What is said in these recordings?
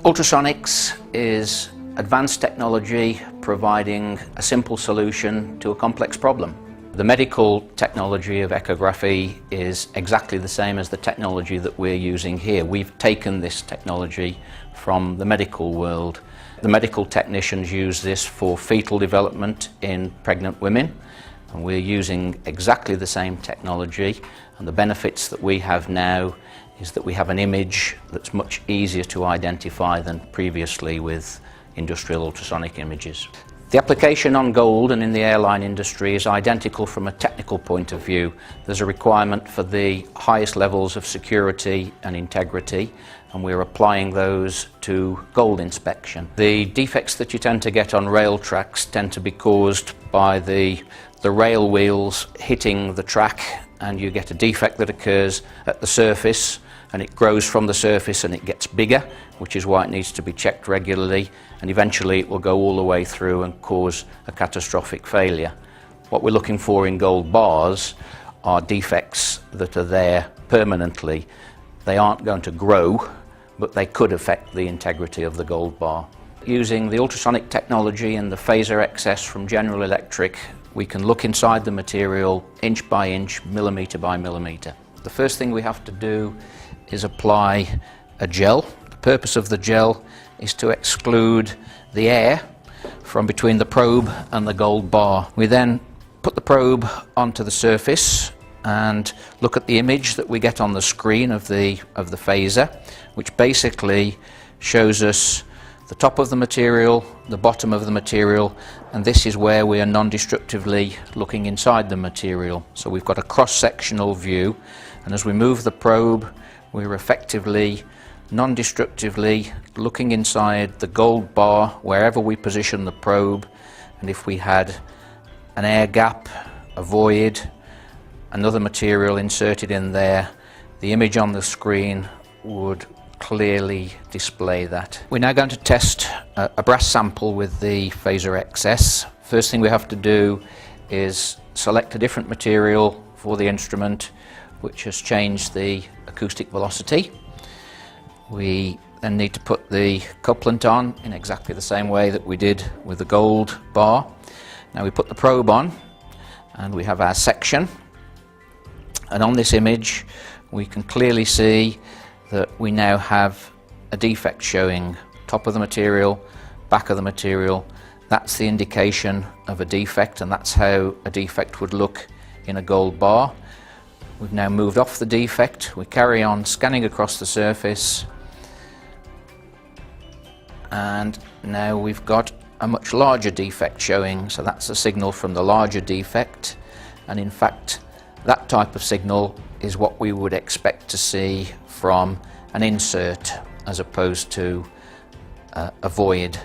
Ultrasonics is advanced technology providing a simple solution to a complex problem. The medical technology of echography is exactly the same as the technology that we're using here. We've taken this technology from the medical world. The medical technicians use this for fetal development in pregnant women, and we're using exactly the same technology, and the benefits that we have now is that we have an image that's much easier to identify than previously with industrial ultrasonic images. The application on gold and in the airline industry is identical from a technical point of view. There's a requirement for the highest levels of security and integrity, and we're applying those to gold inspection. The defects that you tend to get on rail tracks tend to be caused by the rail wheels hitting the track, and you get a defect that occurs at the surface, and it grows from the surface and it gets bigger, which is why it needs to be checked regularly, and eventually it will go all the way through and cause a catastrophic failure. What we're looking for in gold bars are defects that are there permanently. They aren't going to grow, but they could affect the integrity of the gold bar. Using the ultrasonic technology and the Phasor XS from General Electric, we can look inside the material inch by inch, millimetre by millimetre. The first thing we have to do is apply a gel. The purpose of the gel is to exclude the air from between the probe and the gold bar. We then put the probe onto the surface and look at the image that we get on the screen of the Phasor, which basically shows us the top of the material, the bottom of the material, and this is where we are non-destructively looking inside the material. So we've got a cross-sectional view, and as we move the probe, we're effectively non-destructively looking inside the gold bar wherever we position the probe, and if we had an air gap, a void, another material inserted in there, the image on the screen would clearly display that. We're now going to test a brass sample with the Phasor XS. First thing we have to do is select a different material for the instrument, which has changed the acoustic velocity. We then need to put the couplant on in exactly the same way that we did with the gold bar. Now we put the probe on and we have our section, and on this image we can clearly see that we now have a defect showing. Top of the material, back of the material. That's the indication of a defect, and that's how a defect would look in a gold bar. We've now moved off the defect. We carry on scanning across the surface, and now we've got a much larger defect showing, so that's a signal from the larger defect, and in fact that type of signal is what we would expect to see from an insert as opposed to a void.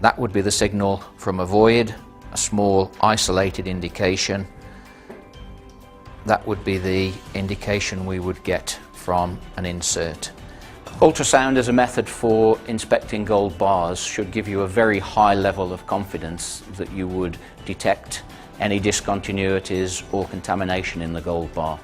That would be the signal from a void, a small isolated indication. That would be the indication we would get from an insert. Ultrasound as a method for inspecting gold bars should give you a very high level of confidence that you would detect any discontinuities or contamination in the gold bar.